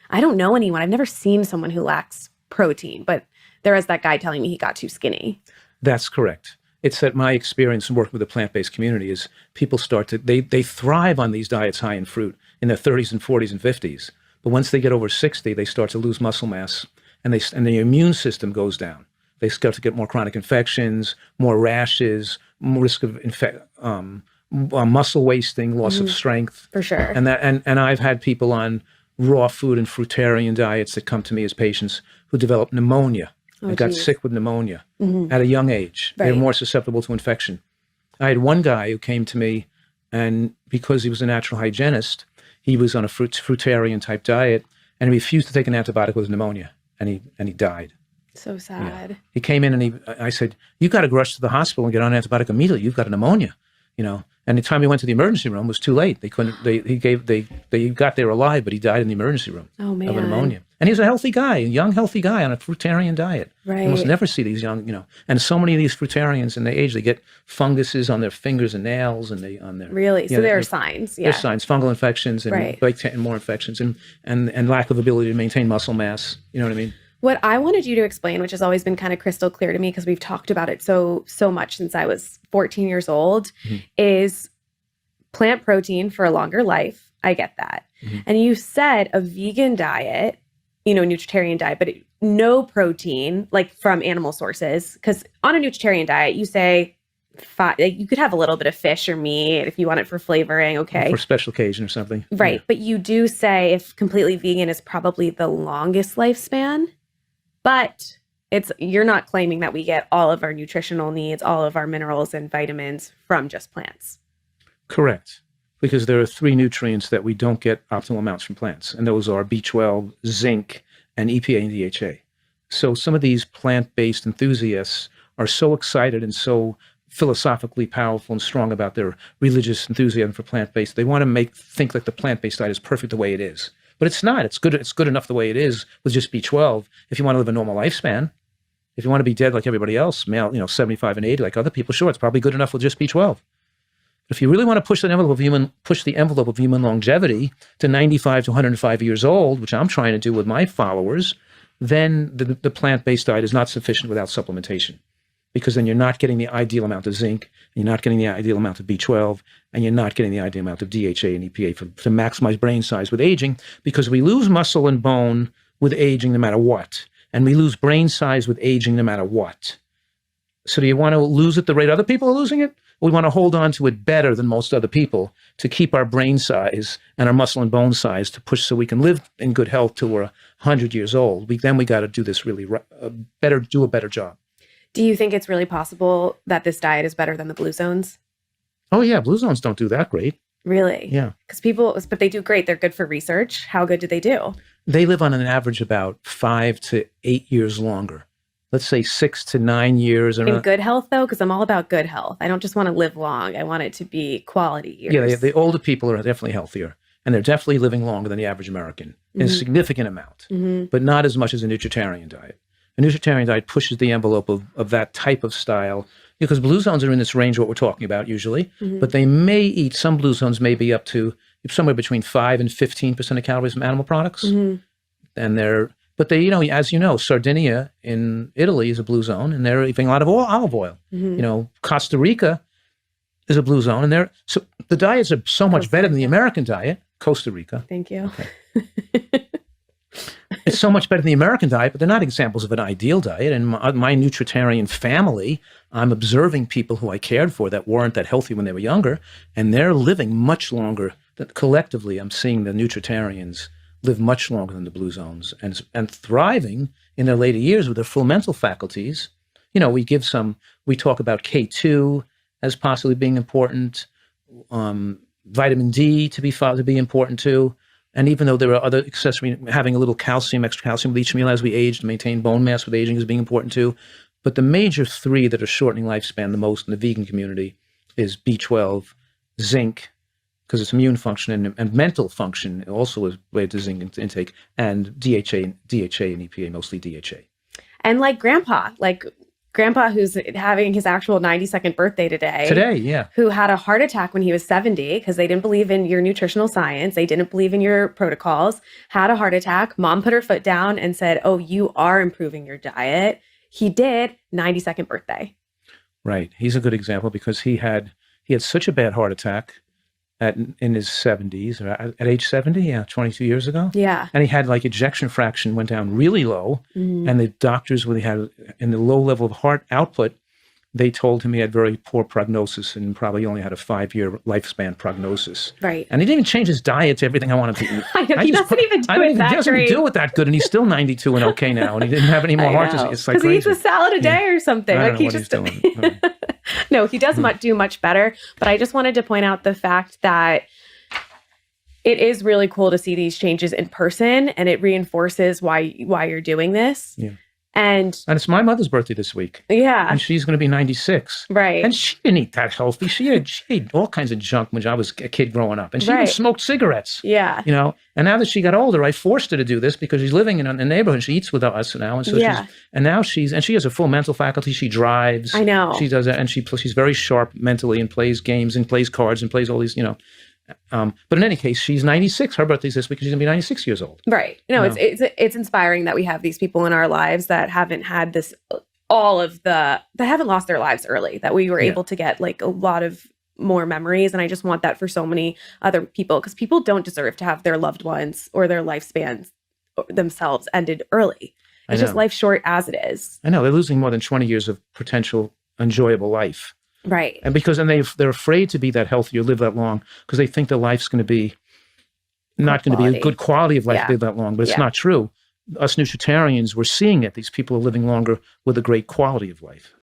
I don't know anyone. I've never seen someone who lacks protein, but there is that guy telling me he got too skinny. That's correct. It's that my experience in working with the plant-based community is people start to, they thrive on these diets high in fruit in their 30s and 40s and 50s. But once they get over 60, they start to lose muscle mass and the immune system goes down. They start to get more chronic infections, more rashes, more risk of muscle wasting, loss of strength. For sure. And I've had people on raw food and fruitarian diets that come to me as patients who develop pneumonia. They got sick with pneumonia at a young age. Right. They're more susceptible to infection. I had one guy who came to me, and because he was a natural hygienist, he was on a fruitarian type diet, and he refused to take an antibiotic with pneumonia, and he died. So sad. Yeah. He came in and I said, you got to rush to the hospital and get on an antibiotic immediately. You've got a pneumonia, And the time he went to the emergency room was too late. They couldn't. They got there alive, but he died in the emergency room of pneumonia. And he's a healthy guy, a young healthy guy on a fruitarian diet. Right. You must never see these young, And so many of these fruitarians in their age, they get funguses on their fingers and nails, and on their really. So there are signs. Yeah. There's signs, fungal infections and more infections, and lack of ability to maintain muscle mass. You know what I mean? What I wanted you to explain, which has always been kind of crystal clear to me because we've talked about it so much since I was 14 years old, is plant protein for a longer life. I get that. And you said a vegan diet, nutritarian diet, but no protein, like from animal sources. Because on a nutritarian diet, you say you could have a little bit of fish or meat if you want it for flavoring. Okay. For special occasion or something. Right. Yeah. But you do say if completely vegan is probably the longest lifespan. But you're not claiming that we get all of our nutritional needs, all of our minerals and vitamins from just plants. Correct. Because there are 3 nutrients that we don't get optimal amounts from plants. And those are B12, zinc, and EPA and DHA. So some of these plant-based enthusiasts are so excited and so philosophically powerful and strong about their religious enthusiasm for plant-based. They want to think like the plant-based diet is perfect the way it is. But it's not. It's good enough the way it is with just B12 if you want to live a normal lifespan. If you want to be dead like everybody else, 75 and 80 like other people, sure, it's probably good enough with just B12. But if you really want to push the envelope of human longevity to 95 to 105 years old, which I'm trying to do with my followers, then the plant-based diet is not sufficient without supplementation. Because then you're not getting the ideal amount of zinc, and you're not getting the ideal amount of B12, and you're not getting the ideal amount of DHA and EPA to maximize brain size with aging, because we lose muscle and bone with aging no matter what, and we lose brain size with aging no matter what. So do you want to lose it the rate other people are losing it? Or we want to hold on to it better than most other people to keep our brain size and our muscle and bone size to push so we can live in good health till we're 100 years old. Then we got to do this really do a better job. Do you think it's really possible that this diet is better than the blue zones? Oh yeah, blue zones don't do that great. Really? Yeah. But they do great. They're good for research. How good do they do? They live on an average about 5 to 8 years longer. Let's say 6 to 9 years. In good health though? Because I'm all about good health. I don't just want to live long. I want it to be quality years. Yeah, the older people are definitely healthier. And they're definitely living longer than the average American in a significant amount, but not as much as a nutritarian diet. A nutritarian diet pushes the envelope of that type of style, because blue zones are in this range of what we're talking about usually, but they may eat, some blue zones may be up to somewhere between 5 and 15% of calories from animal products. And but they, as you know, Sardinia in Italy is a blue zone, and they're eating a lot of olive oil. Costa Rica is a blue zone, and so the diets are so much better than the American diet. Costa Rica. Thank you. Okay. It's so much better than the American diet, but they're not examples of an ideal diet. And my nutritarian family, I'm observing people who I cared for that weren't that healthy when they were younger, and they're living much longer. Collectively, I'm seeing the nutritarians live much longer than the blue zones and thriving in their later years with their full mental faculties. We talk about K2 as possibly being important, vitamin D to be important too. And even though there are other accessory, having a little extra calcium with each meal as we age to maintain bone mass with aging is being important too. But the major 3 that are shortening lifespan the most in the vegan community is B12, zinc, because it's immune function and mental function also is related to zinc intake, and DHA and EPA, mostly DHA. And like grandpa grandpa who's having his actual 92nd birthday today. Yeah. Who had a heart attack when he was 70 because they didn't believe in your nutritional science. They didn't believe in your protocols, had a heart attack. Mom put her foot down and said, oh, you are improving your diet. He did. 92nd birthday. Right. He's a good example because he had such a bad heart attack in his 70s, or at age 70, 22 years ago. Yeah. And he had like ejection fraction went down really low. And the doctors, when he had in the low level of heart output, they told him he had very poor prognosis and probably only had a 5-year lifespan prognosis. Right. And he didn't even change his diet to everything I wanted to eat. I know, he doesn't even do it that great. He doesn't do it that good, and he's still 92 and okay now, and he didn't have any more heart disease. It's like because crazy. he eats a salad a day or something. I Like don't know he what just he's doing. No, he does do much better. But I just wanted to point out the fact that it is really cool to see these changes in person, and it reinforces why you're doing this. Yeah. And it's my mother's birthday this week. Yeah. And she's going to be 96. Right. And she didn't eat that healthy. She ate all kinds of junk when I was a kid growing up. And she even smoked cigarettes. Yeah. You know, and now that she got older, I forced her to do this because she's living in a neighborhood. She eats with us now. And so she has a full mental faculty. She drives. I know. She does that. And she's very sharp mentally and plays games and plays cards and plays all these, but in any case, she's 96. Her birthday's this week, and she's going to be 96 years old. Right. It's inspiring that we have these people in our lives that haven't had this, that haven't lost their lives early, that we were able to get like a lot of more memories. And I just want that for so many other people, because people don't deserve to have their loved ones or their lifespans themselves ended early. It's just life short as it is. I know. They're losing more than 20 years of potential enjoyable life. Right. And they're afraid to be that healthy or live that long because they think their life's going to be not going to be a good quality of life to live that long. But it's not true. Us Nutritarians, we're seeing it. These people are living longer with a great quality of life.